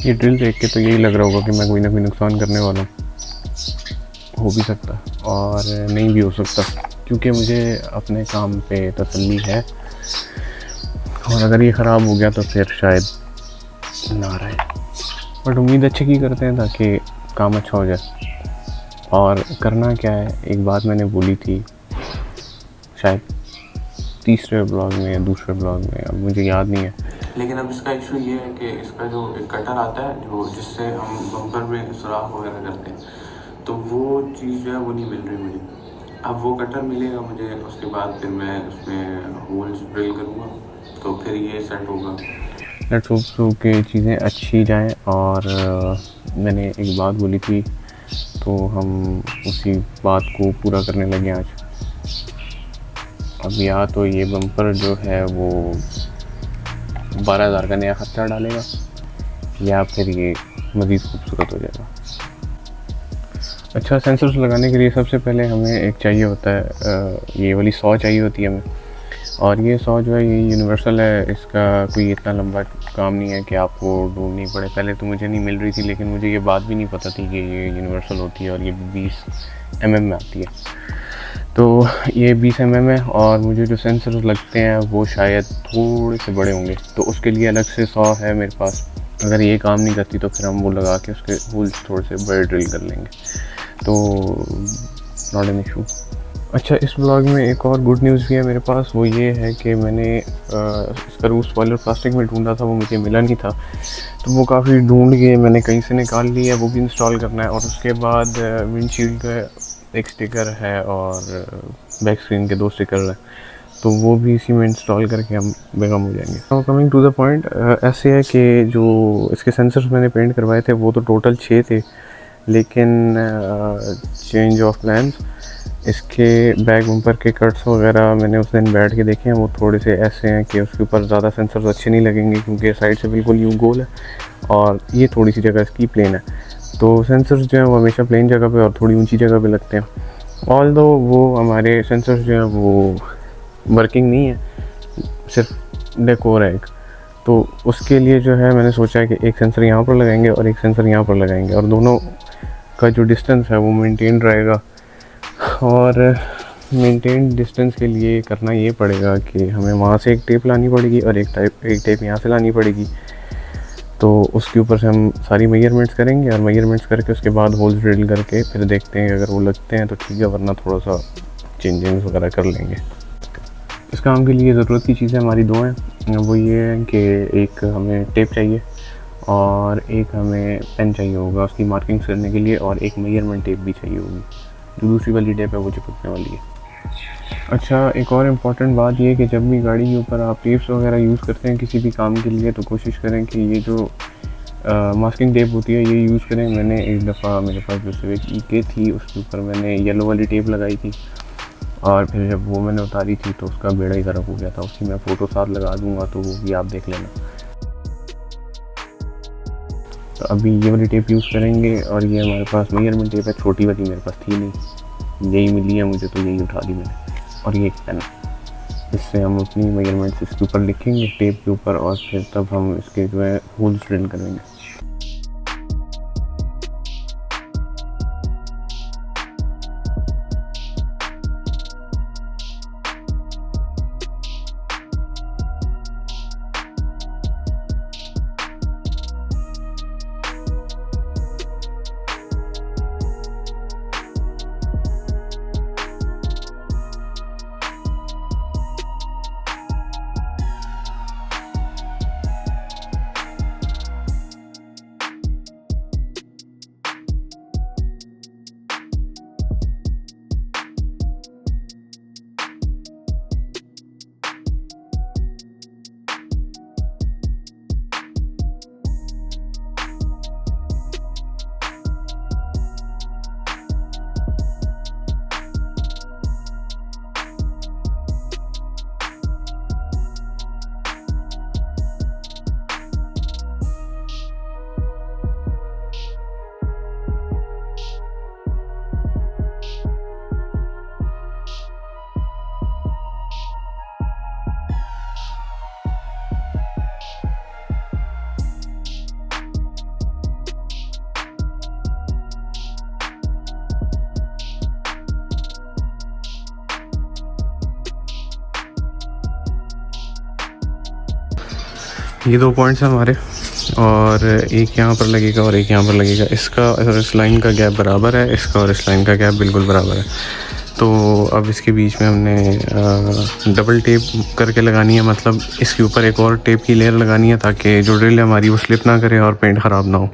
ये ड्रिल देख के तो यही लग रहा होगा कि मैं कोई ना कोई नुकसान करने वाला हूँ। हो भी सकता और नहीं भी हो सकता, क्योंकि मुझे अपने काम पे तसल्ली है, और अगर ये ख़राब हो गया तो फिर शायद ना रहे। बट उम्मीद अच्छी की करते हैं ताकि काम अच्छा हो जाए। और करना क्या है, एक बात मैंने बोली थी शायद तीसरे ब्लॉग में या दूसरे ब्लॉग में, अब मुझे याद नहीं है। लेकिन अब इसका इशू ये है कि इसका जो एक कटर आता है जो जिससे हम बम्पर में सुराख वगैरह करते हैं, तो वो चीज़ जो है वो नहीं मिल रही मुझे। अब वो कटर मिलेगा मुझे, उसके बाद फिर मैं उसमें होल्स ड्रिल करूँगा, तो फिर ये सेट होगा। लेट्स होप सो कि चीज़ें अच्छी जाएं। और मैंने एक बात बोली थी तो हम उसी बात को पूरा करने लगे आज। अब या तो ये बम्पर जो है वो 12,000 का नया खर्चा डालेगा, या फिर ये मज़ीद खूबसूरत हो जाएगा। अच्छा, सेंसर्स लगाने के लिए सबसे पहले हमें एक चाहिए होता है, ये वाली सॉ चाहिए होती है हमें। और ये सॉ जो है ये यूनिवर्सल है, इसका कोई इतना लंबा काम नहीं है कि आपको ढूंढनी पड़े। पहले तो मुझे नहीं मिल रही थी, लेकिन मुझे ये बात भी नहीं पता थी कि ये यूनिवर्सल होती है और ये 20 mm में आती है। तो ये 20 mm है, और मुझे जो सेंसर्स लगते हैं वो शायद थोड़े से बड़े होंगे, तो उसके लिए अलग से सॉ है मेरे पास। अगर ये काम नहीं करती तो फिर हम वो लगा के उसके होल्स थोड़े से बड़े ड्रिल कर लेंगे, तो नॉट एन इशू। अच्छा, इस ब्लॉग में एक और गुड न्यूज़ भी है मेरे पास। वो ये है कि मैंने इसका रूफ स्पॉइलर प्लास्टिक में ढूंढा था, वो मुझे मिला नहीं था, तो वो काफ़ी ढूंढ के मैंने कहीं से निकाल लिया। वो भी इंस्टॉल करना है। और उसके बाद विंडशील्ड का एक स्टिकर है और बैक स्क्रीन के 2 स्टिकर हैं, तो वो भी इसी में इंस्टॉल करके हम बेगम हो जाएंगे। तो कमिंग टू द पॉइंट, ऐसे है कि जो इसके सेंसर्स मैंने पेंट करवाए थे वो तो टोटल 6 थे, लेकिन चेंज ऑफ प्लान्स, इसके बैक बम्पर के कट्स वगैरह मैंने उस दिन बैठ के देखे हैं, वो थोड़े से ऐसे हैं कि उसके ऊपर ज़्यादा सेंसर्स अच्छे नहीं लगेंगे, क्योंकि साइड से बिल्कुल यूँ गोल है और ये थोड़ी सी जगह इसकी प्लेन है। तो सेंसर्स जो हैं वो हमेशा प्लेन जगह पे और थोड़ी ऊंची जगह पे लगते हैं। ऑल दो वो हमारे सेंसर्स जो हैं वो वर्किंग नहीं है, सिर्फ डेकोर है एक। तो उसके लिए जो है मैंने सोचा है कि एक सेंसर यहाँ पर लगाएंगे और एक सेंसर यहाँ पर लगाएंगे, और दोनों का जो डिस्टेंस है वो मेंटेन रहेगा। और मेंटेन डिस्टेंस के लिए करना ये पड़ेगा कि हमें वहाँ से एक टेप लानी पड़ेगी और एक टेप यहाँ से लानी पड़ेगी। तो उसके ऊपर से हम सारी मेजरमेंट्स करेंगे, और मेजरमेंट्स करके उसके बाद होल्स ड्रिल करके फिर देखते हैं, अगर वो लगते हैं तो ठीक है, वरना थोड़ा सा चेंजिंग्स वगैरह कर लेंगे। इस काम के लिए ज़रूरत की चीज़ें हमारी 2 हैं। वो ये है कि एक हमें टेप चाहिए और एक हमें पेन चाहिए होगा उसकी मार्किंग करने के लिए, और एक मेजरमेंट टेप भी चाहिए होगी। जो दूसरी वाली टेप है वो चिपकने वाली है। अच्छा, एक और इम्पॉर्टेंट बात ये है कि जब भी गाड़ी के ऊपर आप टेप्स वगैरह यूज़ करते हैं किसी भी काम के लिए, तो कोशिश करें कि ये जो मास्किंग टेप होती है ये यूज़ करें। मैंने एक दफ़ा मेरे पास जो सिविक EK थी उसके ऊपर मैंने येलो वाली टेप लगाई थी, और फिर जब वो मैंने उतारी थी तो उसका बेड़ा ही ख़राब हो गया था। उसकी मैं फ़ोटो साथ लगा दूँगा, तो वो भी आप देख लेना। तो अभी ये वाली टेप यूज़ करेंगे, और ये हमारे पास मेजरमेंट टेप है, छोटी वाली मेरे पास थी नहीं, यही मिली है मुझे, तो यही उठा दी मैंने। और ये एक पेन, इससे हम अपनी मेजरमेंट्स इसके ऊपर लिखेंगे टेप के ऊपर, और फिर तब हम इसके जो है होल्स ड्रिल करेंगे। ये 2 पॉइंट्स हैं हमारे, और एक यहाँ पर लगेगा और एक यहाँ पर लगेगा। इसका और इस लाइन का गैप बराबर है, इसका और इस लाइन का गैप बिल्कुल बराबर है। तो अब इसके बीच में हमने डबल टेप करके लगानी है, मतलब इसके ऊपर एक और टेप की लेयर लगानी है ताकि जो ड्रिल है हमारी वो स्लिप ना करे और पेंट ख़राब ना हो।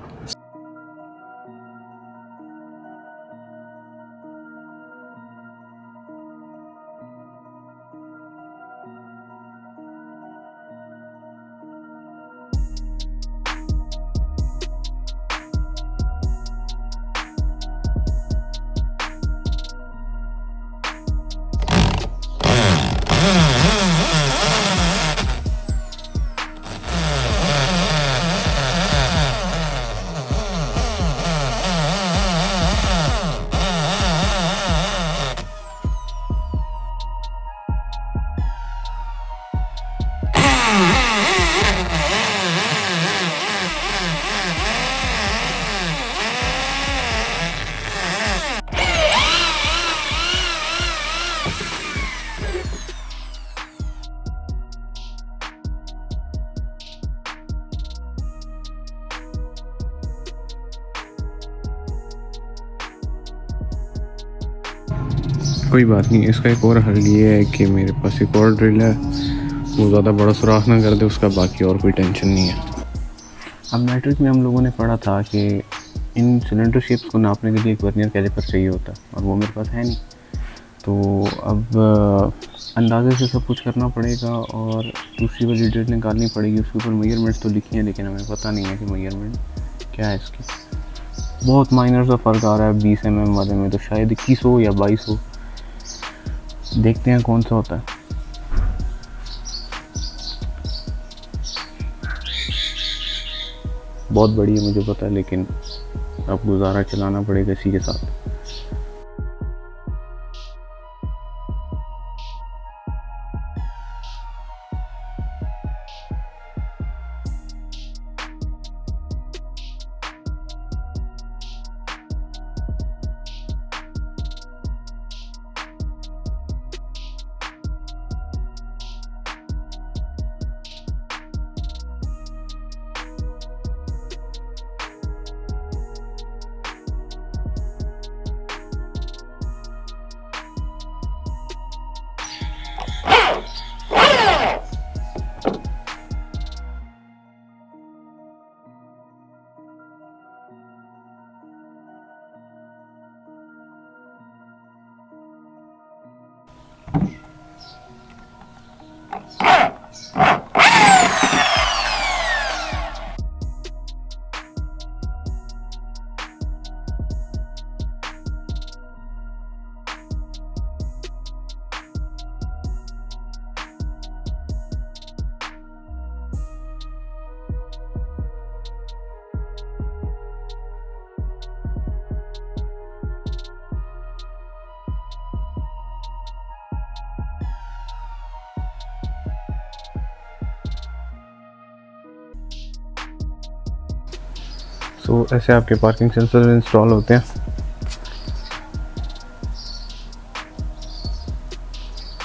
कोई बात नहीं, इसका एक और हल ये है कि मेरे पास एक और ड्रिल है, वो ज़्यादा बड़ा सुराख ना कर दे उसका, बाकी और कोई टेंशन नहीं है। अब मैट्रिक में हम लोगों ने पढ़ा था कि इन सिलेंडर शेप्स को नापने के लिए एक वर्नियर कैलिपर चाहिए होता है, और वो मेरे पास है नहीं। तो अब अंदाजे से सब कुछ करना पड़ेगा और दूसरी वाली डेट निकालनी पड़ेगी। उसके ऊपर मेजरमेंट्स तो लिखी हैं लेकिन हमें पता नहीं है कि मेजरमेंट क्या है इसकी। बहुत माइनर सा फ़र्क आ रहा है 20 mm वाले में, तो शायद 21 हो या 22 हो। देखते हैं कौन सा होता है। बहुत बड़ी है मुझे पता है, लेकिन अब गुजारा चलाना पड़ेगा इसी के साथ। तो ऐसे आपके पार्किंग सेंसर इंस्टॉल होते हैं।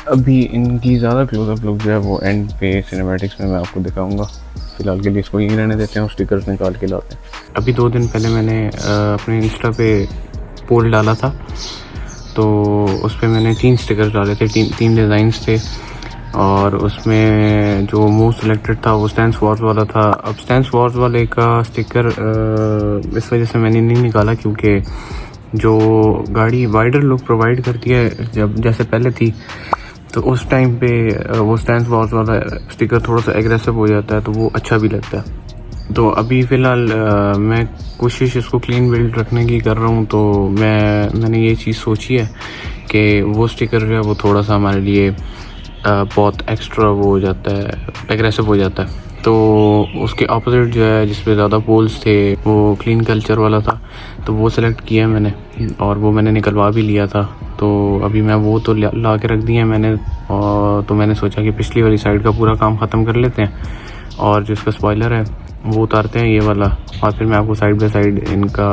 अभी इनकी ज़्यादा क्लोजअप लुक जो है वो एंड पे सिनेमैटिक्स में मैं आपको दिखाऊंगा। फ़िलहाल के लिए इसको यहीं रहने देते हैं और स्टिकर्स निकाल के लाते हैं। अभी 2 दिन पहले मैंने अपने इंस्टा पे पोल डाला था, तो उस पर मैंने 3 स्टिकर्स डाले थे, 3 डिज़ाइंस थे, और उसमें जो मोस्ट सिलेक्टेड था वो स्टैंस वॉर्स वाला था। अब स्टैंस वॉर्स वाले का स्टिकर इस वजह से मैंने नहीं निकाला क्योंकि जो गाड़ी वाइडर लुक प्रोवाइड करती है जब जैसे पहले थी, तो उस टाइम पे वो स्टैंस वॉर्स वाला स्टिकर थोड़ा सा एग्रेसिव हो जाता है, तो वो अच्छा भी लगता है। तो अभी फ़िलहाल मैं कोशिश इसको क्लीन बिल्ड रखने की कर रहा हूँ, तो मैंने ये चीज़ सोची है कि वो स्टिकर जो है वो थोड़ा सा हमारे लिए बहुत एक्स्ट्रा वो हो जाता है, एग्रेसिव हो जाता है। तो उसके ऑपोजिट जो है जिस पे ज़्यादा पोल्स थे वो क्लीन कल्चर वाला था, तो वो सेलेक्ट किया मैंने और वो मैंने निकलवा भी लिया था। तो अभी मैं वो तो ला के रख दिया मैंने, और तो मैंने सोचा कि पिछली वाली साइड का पूरा काम ख़त्म कर लेते हैं और जो इसका स्पॉइलर है वो उतारते हैं ये वाला, और फिर मैं आपको साइड बाय साइड इनका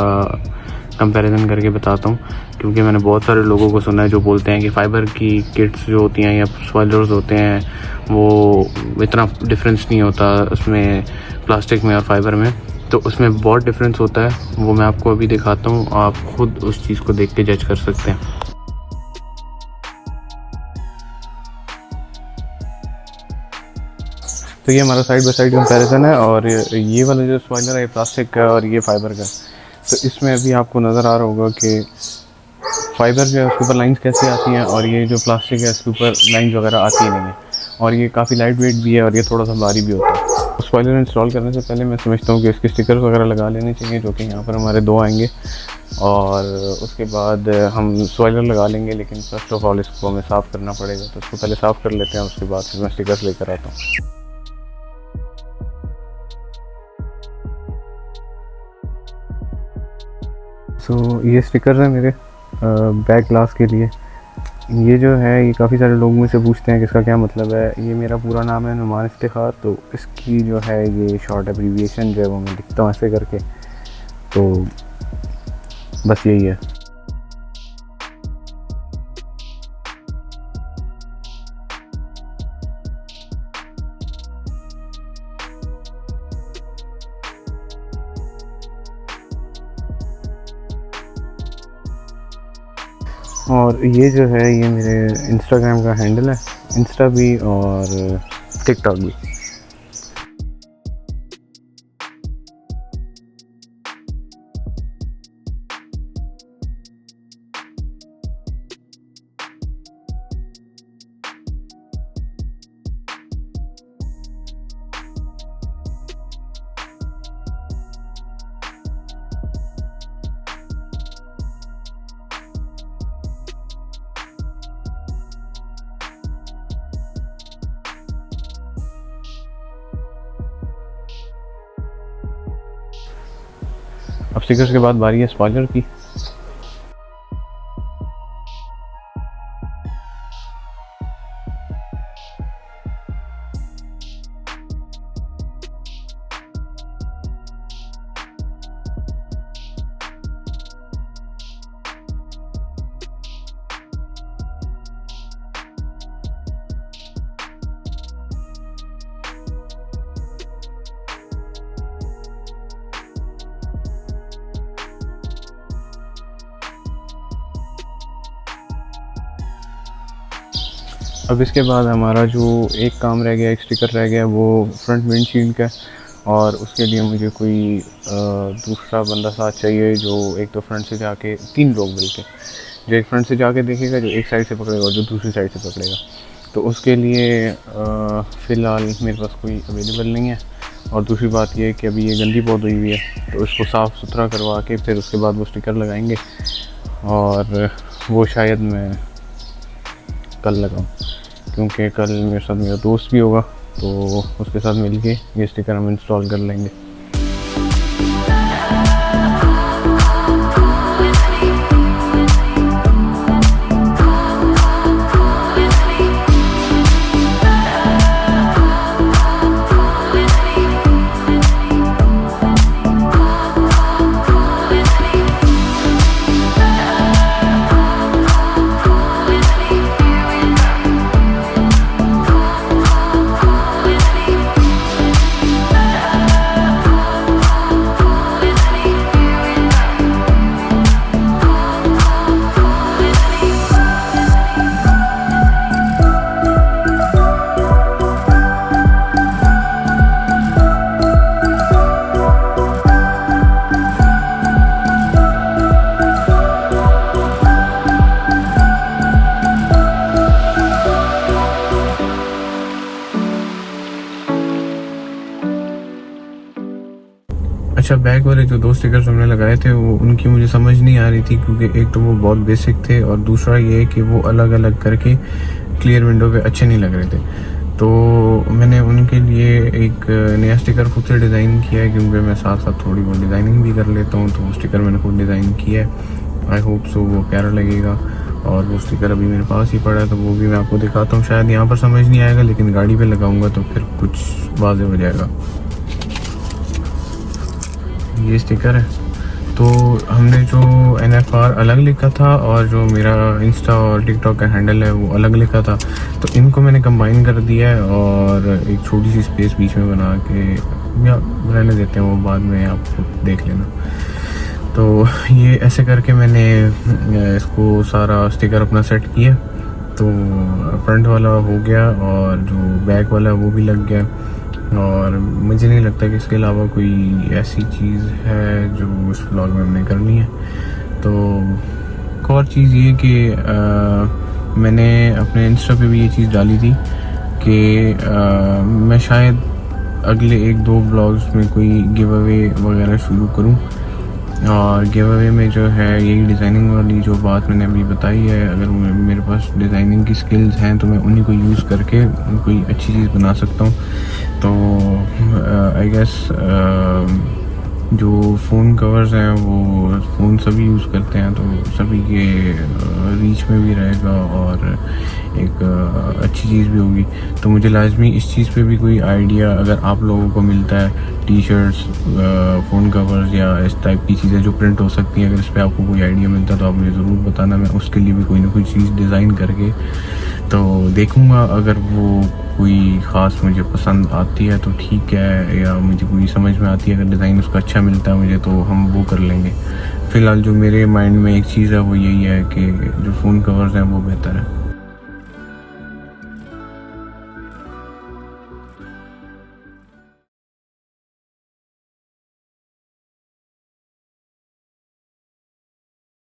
कंपैरिजन करके बताता हूँ। क्योंकि मैंने बहुत सारे लोगों को सुना है जो बोलते हैं कि फ़ाइबर की किट्स जो होती हैं या स्पॉयलर्स होते हैं वो इतना डिफरेंस नहीं होता उसमें प्लास्टिक में और फाइबर में, तो उसमें बहुत डिफरेंस होता है। वो मैं आपको अभी दिखाता हूँ, आप खुद उस चीज़ को देख के जज कर सकते हैं। तो ये हमारा साइड बाय साइड कंपैरिजन है, और ये वाला जो स्पॉइलर है प्लास्टिक का और ये फाइबर का। तो इसमें अभी आपको नज़र आ रहा होगा कि फाइबर जो है उसके ऊपर लाइंस कैसे आती हैं, और ये जो प्लास्टिक है इसके ऊपर लाइंस वगैरह आती नहीं है, और ये काफ़ी लाइट वेट भी है और ये थोड़ा सा भारी भी होता है। स्पॉइलर इंस्टॉल करने से पहले मैं समझता हूँ कि इसके स्टिकर्स वगैरह लगा लेने चाहिए, जो कि यहाँ पर हमारे 2 आएंगे, और उसके बाद हम स्पॉइलर लगा लेंगे। लेकिन फर्स्ट ऑफ ऑल इसको हमें साफ़ करना पड़ेगा, तो इसको पहले साफ़ कर लेते हैं, उसके बाद फिर मैं स्टिकर्स लेकर आता हूँ। सो ये स्टिकर्स हैं मेरे बैक ग्लास के लिए। ये जो है ये काफ़ी सारे लोग मुझसे पूछते हैं कि इसका क्या मतलब है। ये मेरा पूरा नाम है नुमान इफ्तिखार, तो इसकी जो है ये शॉर्ट एब्रीविएशन जो है वो मैं लिखता हूँ ऐसे करके, तो बस यही है। और ये जो है ये मेरे इंस्टाग्राम का हैंडल है, इंस्टा भी और टिकटॉक भी। अब स्टिकर्स के बाद बारी है स्पॉइलर की। अब इसके बाद हमारा जो एक काम रह गया, एक स्टिकर रह गया, वो फ्रंट विंडशील्ड का, और उसके लिए मुझे कोई दूसरा बंदा साथ चाहिए जो एक तो फ्रंट से जाके, 3 लोग मिलके, जो एक फ्रंट से जाके देखेगा, जो एक साइड से पकड़ेगा और जो दूसरी साइड से पकड़ेगा। तो उसके लिए फ़िलहाल मेरे पास कोई अवेलेबल नहीं है, और दूसरी बात ये है कि अभी ये गंदी बहुत हुई हुई है, तो इसको साफ़ सुथरा करवा के फिर उसके बाद वो स्टिकर लगाएंगे, और वो शायद मैं कल लगाऊँ, क्योंकि कल मेरे साथ मेरा दोस्त भी होगा, तो उसके साथ मिलके ये स्टिकर हम इंस्टॉल कर लेंगे। अच्छा, बैक वाले जो 2 स्टिकर्स हमने लगाए थे वो उनकी मुझे समझ नहीं आ रही थी, क्योंकि एक तो वो बहुत बेसिक थे, और दूसरा ये कि वो अलग अलग करके क्लियर विंडो पे अच्छे नहीं लग रहे थे। तो मैंने उनके लिए एक नया स्टिकर खुद से डिज़ाइन किया है, क्योंकि मैं साथ साथ थोड़ी बहुत डिज़ाइनिंग भी कर लेता हूँ। तो वो स्टिकर मैंने खुद डिज़ाइन किया है, आई होप सो वो प्यारा लगेगा। और वो स्टिकर अभी मेरे पास ही पड़ा है, तो वो भी मैं आपको दिखाता हूँ। शायद यहाँ पर समझ नहीं आएगा, लेकिन गाड़ी पे लगाऊंगा तो फिर कुछ वाज़ेह हो जाएगा। ये स्टिकर है, तो हमने जो NFR अलग लिखा था, और जो मेरा इंस्टा और टिकटॉक का हैंडल है वो अलग लिखा था। तो इनको मैंने कंबाइन कर दिया है और एक छोटी सी स्पेस बीच में बना के, या रहने देते हैं वो, बाद में आप देख लेना। तो ये ऐसे करके मैंने इसको सारा स्टिकर अपना सेट किया। तो फ्रंट वाला हो गया और जो बैक वाला वो भी लग गया। और मुझे नहीं लगता कि इसके अलावा कोई ऐसी चीज़ है जो इस व्लॉग में हमने करनी है। तो एक और चीज़ ये कि मैंने अपने इंस्टा पे भी ये चीज़ डाली थी कि मैं शायद अगले 1-2 व्लॉग्स में कोई गिव अवे वगैरह शुरू करूं। और गिव अवे में जो है यही डिज़ाइनिंग वाली जो बात मैंने अभी बताई है, अगर मेरे पास डिज़ाइनिंग की स्किल्स हैं तो मैं उन्हीं को यूज़ करके कोई अच्छी चीज़ बना सकता हूँ। तो आई गेस जो फ़ोन कवर्स हैं वो फ़ोन सभी यूज़ करते हैं, तो सभी के रीच में भी रहेगा और एक अच्छी चीज़ भी होगी। तो मुझे लाजमी इस चीज़ पे भी कोई आइडिया अगर आप लोगों को मिलता है, टी शर्ट्स, फ़ोन कवर्स या इस टाइप की चीज़ें जो प्रिंट हो सकती हैं, अगर इस पर आपको कोई आइडिया मिलता है तो आप मुझे ज़रूर बताना। मैं उसके लिए भी कोई ना कोई चीज़ डिज़ाइन करके तो देखूँगा। अगर वो कोई ख़ास मुझे पसंद आती है तो ठीक है, या मुझे कोई समझ में आती है, अगर डिज़ाइन उसका अच्छा मिलता है मुझे, तो हम वो कर लेंगे। फ़िलहाल जो मेरे माइंड में एक चीज़ है वो यही है कि जो फ़ोन कवर्स हैं वो बेहतर है।